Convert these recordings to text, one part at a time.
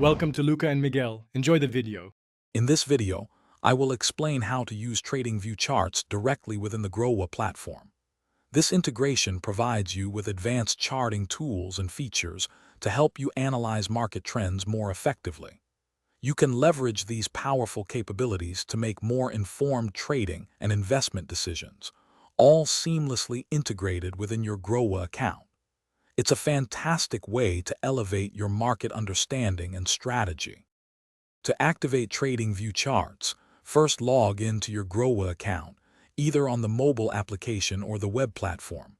Welcome to Luca and Miguel. Enjoy the video. In this video, I will explain how to use TradingView charts directly within the Groww platform. This integration provides you with advanced charting tools and features to help you analyze market trends more effectively. You can leverage these powerful capabilities to make more informed trading and investment decisions, all seamlessly integrated within your Groww account. It's a fantastic way to elevate your market understanding and strategy. To activate TradingView charts, first log into your Groww account, either on the mobile application or the web platform.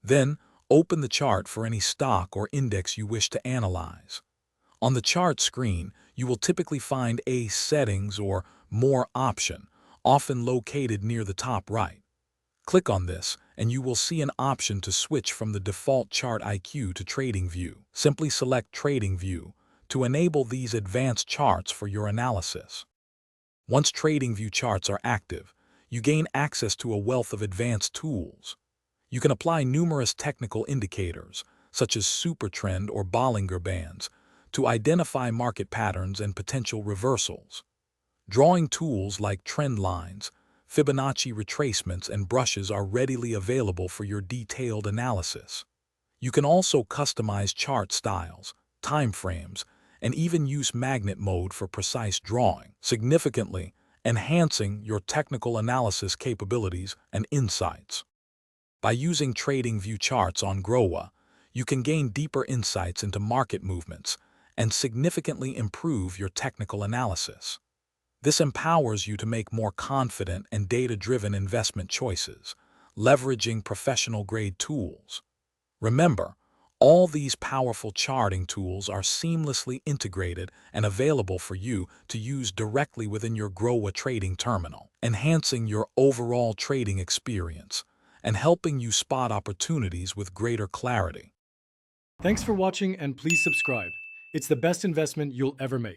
Then, open the chart for any stock or index you wish to analyze. On the chart screen, you will typically find a Settings or More option, often located near the top right. Click on this, and you will see an option to switch from the default Chart IQ to TradingView. Simply select TradingView to enable these advanced charts for your analysis. Once TradingView charts are active, you gain access to a wealth of advanced tools. You can apply numerous technical indicators, such as Supertrend or Bollinger Bands, to identify market patterns and potential reversals. Drawing tools like trend lines, Fibonacci retracements, and brushes are readily available for your detailed analysis. You can also customize chart styles, timeframes, and even use magnet mode for precise drawing, significantly enhancing your technical analysis capabilities and insights. By using TradingView charts on Groww, you can gain deeper insights into market movements and significantly improve your technical analysis. This empowers you to make more confident and data-driven investment choices, leveraging professional-grade tools. Remember, all these powerful charting tools are seamlessly integrated and available for you to use directly within your Groww trading terminal, enhancing your overall trading experience and helping you spot opportunities with greater clarity. Thanks for watching and please subscribe. It's the best investment you'll ever make.